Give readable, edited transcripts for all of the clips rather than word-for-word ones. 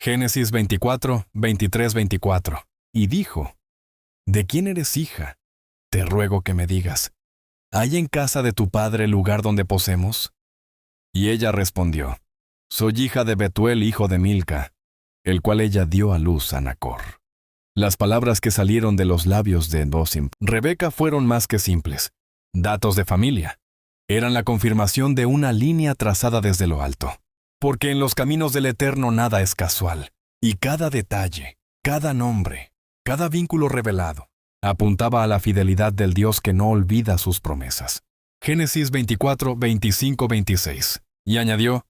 Génesis 24, 23, 24. Y dijo, ¿de quién eres hija? Te ruego que me digas, ¿hay en casa de tu padre lugar donde posemos? Y ella respondió, soy hija de Betuel, hijo de Milca, el cual ella dio a luz a Nachor. Las palabras que salieron de los labios de Bosim, Rebeca, fueron más que simples. Datos de familia. Eran la confirmación de una línea trazada desde lo alto. Porque en los caminos del Eterno nada es casual, y cada detalle, cada nombre, cada vínculo revelado, apuntaba a la fidelidad del Dios que no olvida sus promesas. Génesis 24, 25, 26. Y añadió,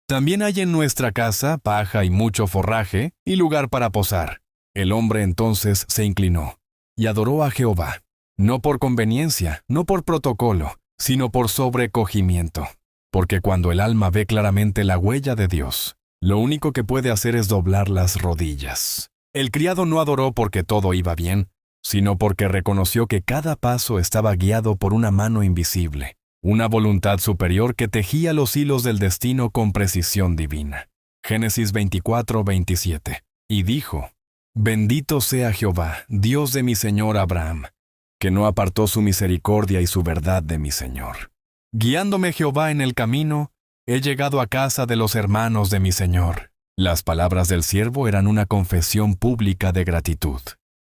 también hay en nuestra casa paja y mucho forraje y lugar para posar. El hombre entonces se inclinó y adoró a Jehová, no por conveniencia, no por protocolo, sino por sobrecogimiento. Porque cuando el alma ve claramente la huella de Dios, lo único que puede hacer es doblar las rodillas. El criado no adoró porque todo iba bien, sino porque reconoció que cada paso estaba guiado por una mano invisible, una voluntad superior que tejía los hilos del destino con precisión divina. Génesis 24, 27. Y dijo, bendito sea Jehová, Dios de mi señor Abraham, que no apartó su misericordia y su verdad de mi señor. Guiándome Jehová en el camino, he llegado a casa de los hermanos de mi señor. Las palabras del siervo eran una confesión pública de gratitud.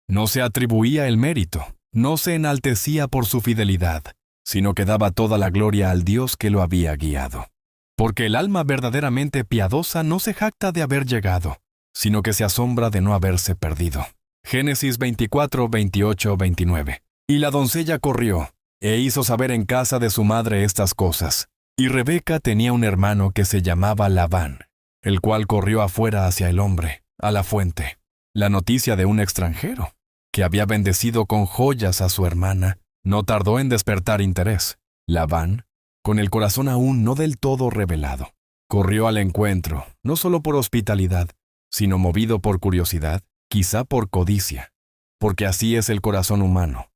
No se atribuía el mérito, no se enaltecía por su fidelidad, sino que daba toda la gloria al Dios que lo había guiado. Porque el alma verdaderamente piadosa no se jacta de haber llegado, sino que se asombra de no haberse perdido. Génesis 24, 28, 29. Y la doncella corrió, e hizo saber en casa de su madre estas cosas. Y Rebeca tenía un hermano que se llamaba Labán, el cual corrió afuera hacia el hombre, a la fuente. La noticia de un extranjero, que había bendecido con joyas a su hermana, no tardó en despertar interés. Labán, con el corazón aún no del todo revelado, corrió al encuentro, no solo por hospitalidad, sino movido por curiosidad, quizá por codicia, porque así es el corazón humano.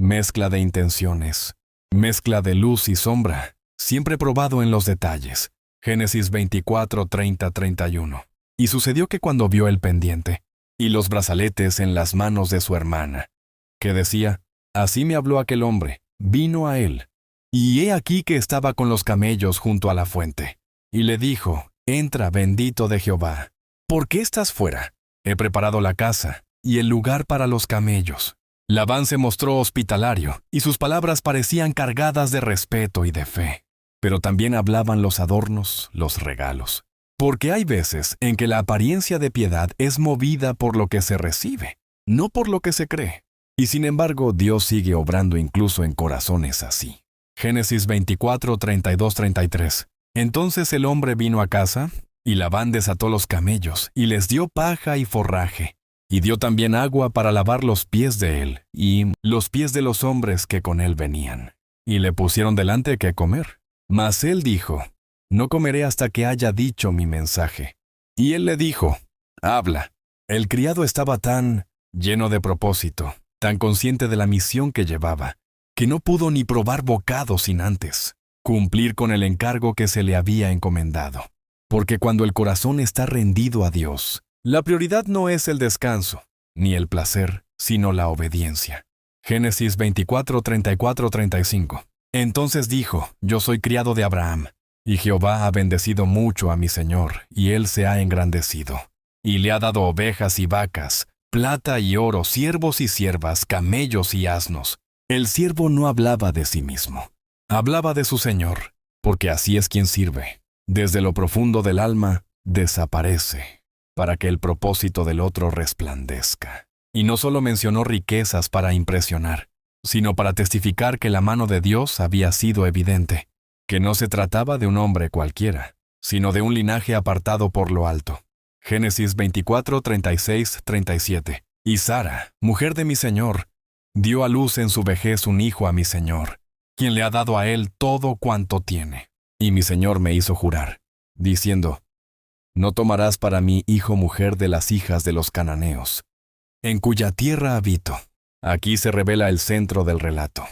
Mezcla de intenciones, mezcla de luz y sombra, siempre probado en los detalles. Génesis 24, 30, 31. Y sucedió que cuando vio el pendiente y los brazaletes en las manos de su hermana, que decía, así me habló aquel hombre, vino a él. Y he aquí que estaba con los camellos junto a la fuente. Y le dijo, entra, bendito de Jehová. ¿Por qué estás fuera? He preparado la casa y el lugar para los camellos. Labán se mostró hospitalario, y sus palabras parecían cargadas de respeto y de fe. Pero también hablaban los adornos, los regalos. Porque hay veces en que la apariencia de piedad es movida por lo que se recibe, no por lo que se cree. Y sin embargo, Dios sigue obrando incluso en corazones así. Génesis 24, 32, 33. Entonces el hombre vino a casa, y Labán desató los camellos, y les dio paja y forraje. Y dio también agua para lavar los pies de él, y los pies de los hombres que con él venían. Y le pusieron delante qué comer. Mas él dijo, no comeré hasta que haya dicho mi mensaje. Y él le dijo, habla. El criado estaba tan lleno de propósito, tan consciente de la misión que llevaba, que no pudo ni probar bocado sin antes cumplir con el encargo que se le había encomendado. Porque cuando el corazón está rendido a Dios, la prioridad no es el descanso, ni el placer, sino la obediencia. Génesis 24, 34, 35. Entonces dijo, yo soy criado de Abraham, y Jehová ha bendecido mucho a mi señor, y él se ha engrandecido. Y le ha dado ovejas y vacas, plata y oro, siervos y siervas, camellos y asnos. El siervo no hablaba de sí mismo, hablaba de su señor, porque así es quien sirve. Desde lo profundo del alma, desaparece, para que el propósito del otro resplandezca. Y no solo mencionó riquezas para impresionar, sino para testificar que la mano de Dios había sido evidente, que no se trataba de un hombre cualquiera, sino de un linaje apartado por lo alto. Génesis 24, 36, 37. Y Sara, mujer de mi señor, dio a luz en su vejez un hijo a mi señor, quien le ha dado a él todo cuanto tiene. Y mi señor me hizo jurar, diciendo, no tomarás para mí hijo mujer de las hijas de los cananeos, en cuya tierra habito. Aquí se revela el centro del relato.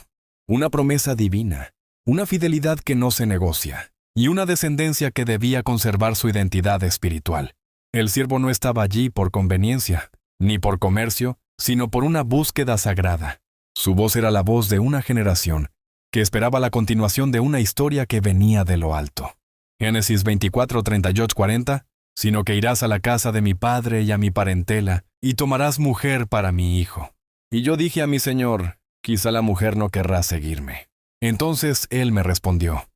Una promesa divina, una fidelidad que no se negocia, y una descendencia que debía conservar su identidad espiritual. El siervo no estaba allí por conveniencia, ni por comercio, sino por una búsqueda sagrada. Su voz era la voz de una generación que esperaba la continuación de una historia que venía de lo alto. Génesis 24, 38, 40, sino que irás a la casa de mi padre y a mi parentela, y tomarás mujer para mi hijo. Y yo dije a mi señor, quizá la mujer no querrá seguirme. Entonces él me respondió,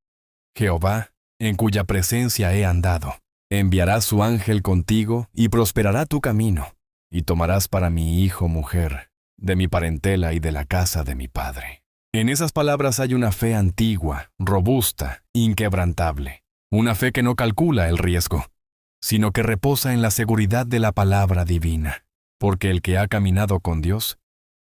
Jehová, en cuya presencia he andado, enviará su ángel contigo y prosperará tu camino, y tomarás para mi hijo mujer, de mi parentela y de la casa de mi padre. En esas palabras hay una fe antigua, robusta, inquebrantable, una fe que no calcula el riesgo, sino que reposa en la seguridad de la palabra divina, porque el que ha caminado con Dios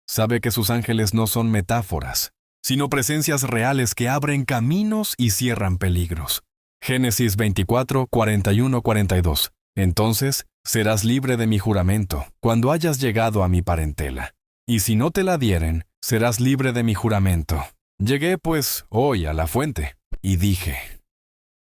sabe que sus ángeles no son metáforas, sino presencias reales que abren caminos y cierran peligros. Génesis 24, 41, 42. Entonces serás libre de mi juramento cuando hayas llegado a mi parentela. Y si no te la dieren, serás libre de mi juramento. Llegué, pues, hoy a la fuente, y dije,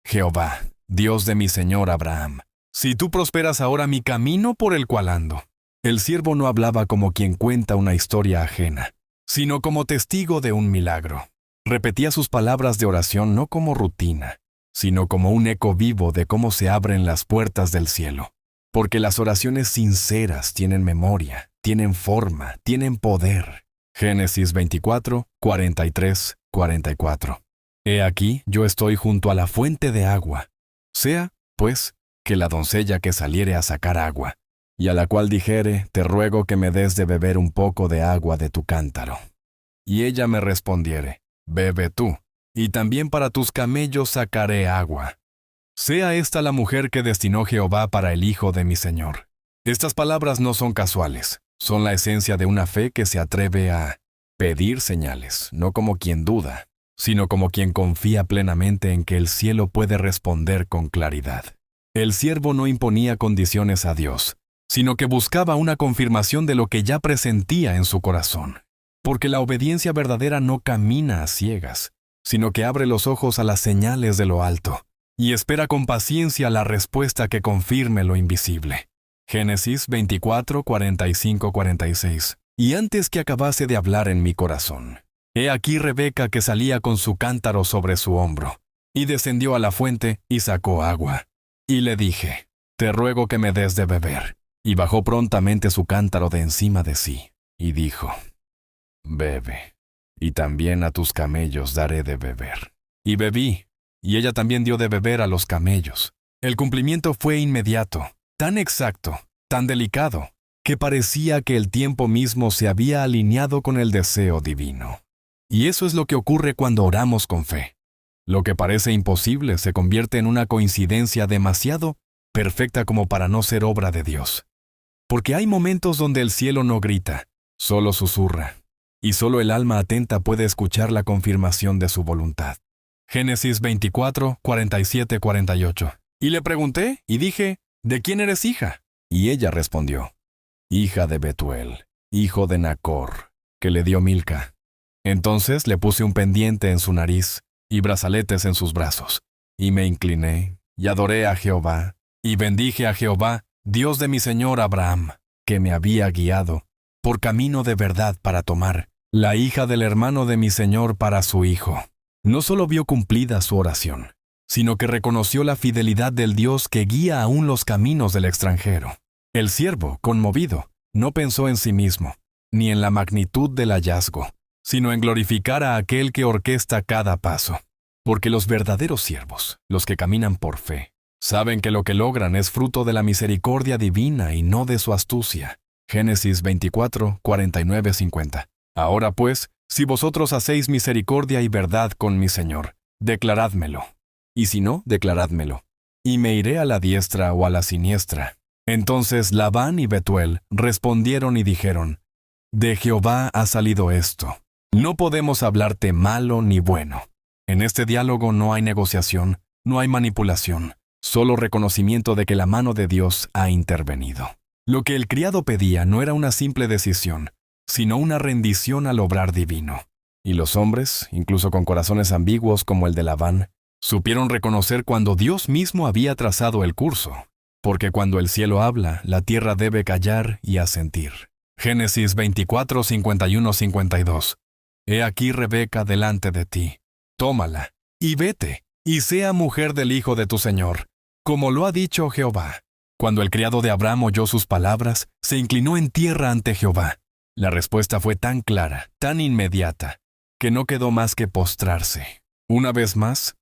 Jehová, Dios de mi señor Abraham, si tú prosperas ahora mi camino por el cual ando. El siervo no hablaba como quien cuenta una historia ajena, sino como testigo de un milagro. Repetía sus palabras de oración no como rutina, sino como un eco vivo de cómo se abren las puertas del cielo. Porque las oraciones sinceras tienen memoria, tienen forma, tienen poder. Génesis 24, 43, 44. He aquí, yo estoy junto a la fuente de agua. Sea, pues, que la doncella que saliere a sacar agua, y a la cual dijere, te ruego que me des de beber un poco de agua de tu cántaro. Y ella me respondiere, bebe tú, y también para tus camellos sacaré agua. Sea esta la mujer que destinó Jehová para el hijo de mi señor. Estas palabras no son casuales, son la esencia de una fe que se atreve a pedir señales, no como quien duda, sino como quien confía plenamente en que el cielo puede responder con claridad. El siervo no imponía condiciones a Dios, sino que buscaba una confirmación de lo que ya presentía en su corazón. Porque la obediencia verdadera no camina a ciegas, sino que abre los ojos a las señales de lo alto, y espera con paciencia la respuesta que confirme lo invisible. Génesis 24, 45, 46. Y antes que acabase de hablar en mi corazón, he aquí Rebeca que salía con su cántaro sobre su hombro, y descendió a la fuente y sacó agua. Y le dije, te ruego que me des de beber. Y bajó prontamente su cántaro de encima de sí, y dijo, bebe, y también a tus camellos daré de beber. Y bebí, y ella también dio de beber a los camellos. El cumplimiento fue inmediato, tan exacto, tan delicado, que parecía que el tiempo mismo se había alineado con el deseo divino. Y eso es lo que ocurre cuando oramos con fe. Lo que parece imposible se convierte en una coincidencia demasiado perfecta como para no ser obra de Dios. Porque hay momentos donde el cielo no grita, solo susurra, y solo el alma atenta puede escuchar la confirmación de su voluntad. Génesis 24, 47, 48. Y le pregunté, y dije, ¿de quién eres hija? Y ella respondió, hija de Betuel, hijo de Nacor, que le dio Milca. Entonces le puse un pendiente en su nariz y brazaletes en sus brazos, y me incliné, y adoré a Jehová, y bendije a Jehová, Dios de mi señor Abraham, que me había guiado por camino de verdad para tomar la hija del hermano de mi señor para su hijo. No solo vio cumplida su oración, sino que reconoció la fidelidad del Dios que guía aún los caminos del extranjero. El siervo, conmovido, no pensó en sí mismo, ni en la magnitud del hallazgo, sino en glorificar a aquel que orquesta cada paso. Porque los verdaderos siervos, los que caminan por fe, saben que lo que logran es fruto de la misericordia divina y no de su astucia. Génesis 24, 49, 50. Ahora pues, si vosotros hacéis misericordia y verdad con mi Señor, declarádmelo. Y si no, declarádmelo. Y me iré a la diestra o a la siniestra. Entonces Labán y Betuel respondieron y dijeron, de Jehová ha salido esto. No podemos hablarte malo ni bueno. En este diálogo no hay negociación, no hay manipulación. Solo reconocimiento de que la mano de Dios ha intervenido. Lo que el criado pedía no era una simple decisión, sino una rendición al obrar divino. Y los hombres, incluso con corazones ambiguos como el de Labán, supieron reconocer cuando Dios mismo había trazado el curso. porque cuando el cielo habla, la tierra debe callar y asentir. Génesis 24, 51, 52. He aquí Rebeca delante de ti. Tómala, y vete, y sea mujer del hijo de tu señor, como lo ha dicho Jehová. Cuando el criado de Abraham oyó sus palabras, se inclinó en tierra ante Jehová. La respuesta fue tan clara, tan inmediata, que no quedó más que postrarse. Una vez más,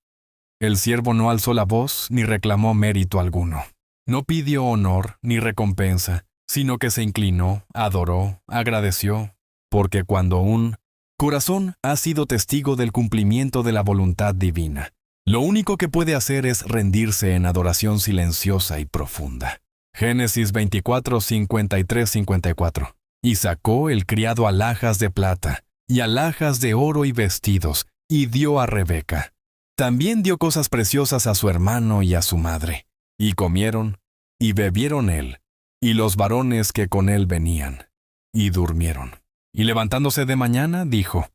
el siervo no alzó la voz ni reclamó mérito alguno. No pidió honor ni recompensa, sino que se inclinó, adoró, agradeció, porque cuando un corazón ha sido testigo del cumplimiento de la voluntad divina, lo único que puede hacer es rendirse en adoración silenciosa y profunda. Génesis 24, 53, 54. Y sacó el criado alhajas de plata, y alhajas de oro y vestidos, y dio a Rebeca. También dio cosas preciosas a su hermano y a su madre. Y comieron, y bebieron él, y los varones que con él venían, y durmieron. Y levantándose de mañana, dijo: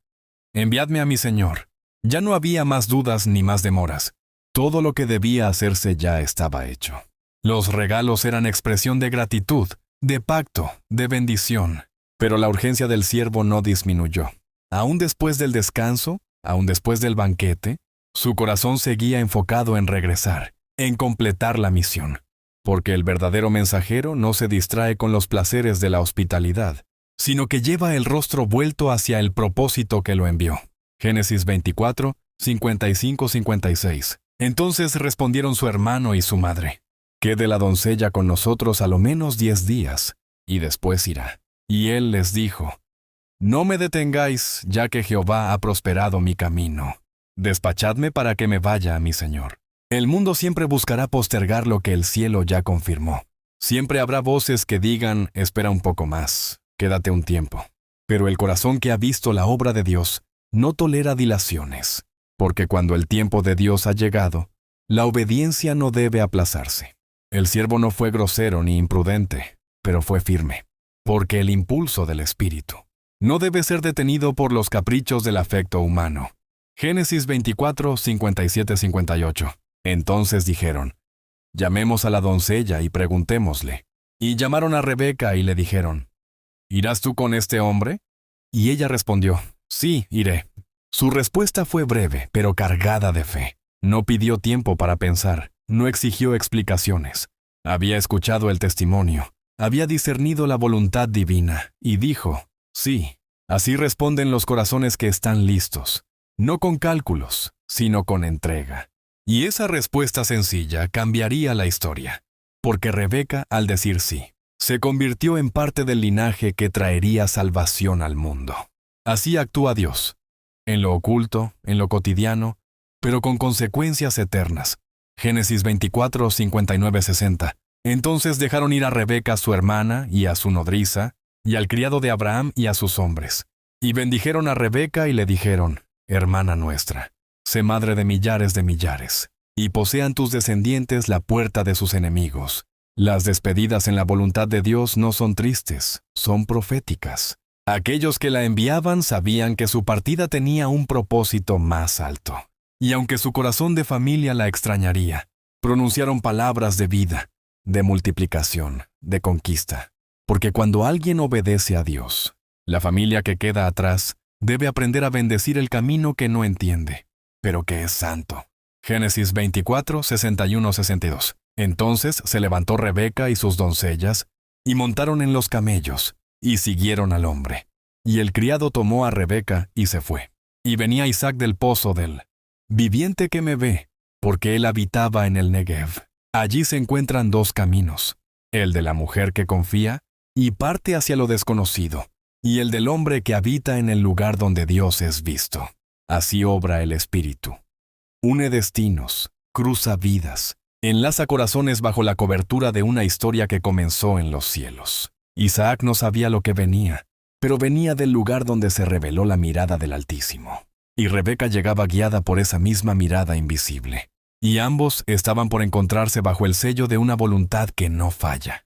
Enviadme a mi señor. Ya no había más dudas ni más demoras. Todo lo que debía hacerse ya estaba hecho. Los regalos eran expresión de gratitud, de pacto, de bendición. Pero la urgencia del siervo no disminuyó. Aún después del descanso, aún después del banquete, su corazón seguía enfocado en regresar, en completar la misión. Porque el verdadero mensajero no se distrae con los placeres de la hospitalidad, sino que lleva el rostro vuelto hacia el propósito que lo envió. Génesis 24, 55-56. Entonces respondieron su hermano y su madre: Quede la doncella con nosotros a lo menos 10 días, y después irá. Y él les dijo: No me detengáis, ya que Jehová ha prosperado mi camino. Despachadme para que me vaya a mi señor. El mundo siempre buscará postergar lo que el cielo ya confirmó. Siempre habrá voces que digan: espera un poco más, quédate un tiempo. Pero el corazón que ha visto la obra de Dios no tolera dilaciones, porque cuando el tiempo de Dios ha llegado, la obediencia no debe aplazarse. El siervo no fue grosero ni imprudente, pero fue firme, porque el impulso del Espíritu no debe ser detenido por los caprichos del afecto humano. Génesis 24, 57-58. Entonces dijeron: Llamemos a la doncella y preguntémosle. Y llamaron a Rebeca y le dijeron: ¿Irás tú con este hombre? Y ella respondió: Sí, iré. Su respuesta fue breve, pero cargada de fe. No pidió tiempo para pensar, no exigió explicaciones. Había escuchado el testimonio, había discernido la voluntad divina, y dijo: Sí. Así responden los corazones que están listos, no con cálculos, sino con entrega. Y esa respuesta sencilla cambiaría la historia, porque Rebeca, al decir sí, se convirtió en parte del linaje que traería salvación al mundo. Así actúa Dios, en lo oculto, en lo cotidiano, pero con consecuencias eternas. Génesis 24, 59-60. Entonces dejaron ir a Rebeca su hermana y a su nodriza, y al criado de Abraham y a sus hombres. Y bendijeron a Rebeca y le dijeron: Hermana nuestra, sé madre de millares, y posean tus descendientes la puerta de sus enemigos. Las despedidas en la voluntad de Dios no son tristes, son proféticas. Aquellos que la enviaban sabían que su partida tenía un propósito más alto. Y aunque su corazón de familia la extrañaría, pronunciaron palabras de vida, de multiplicación, de conquista. Porque cuando alguien obedece a Dios, la familia que queda atrás debe aprender a bendecir el camino que no entiende, pero que es santo. Génesis 24, 61-62. Entonces se levantó Rebeca y sus doncellas, y montaron en los camellos, y siguieron al hombre. Y el criado tomó a Rebeca y se fue. Y venía Isaac del pozo del viviente que me ve, porque él habitaba en el Negev. Allí se encuentran dos caminos: el de la mujer que confía y parte hacia lo desconocido, y el del hombre que habita en el lugar donde Dios es visto. Así obra el Espíritu. Une destinos, cruza vidas, enlaza corazones bajo la cobertura de una historia que comenzó en los cielos. Isaac no sabía lo que venía, pero venía del lugar donde se reveló la mirada del Altísimo. Y Rebeca llegaba guiada por esa misma mirada invisible. Y ambos estaban por encontrarse bajo el sello de una voluntad que no falla.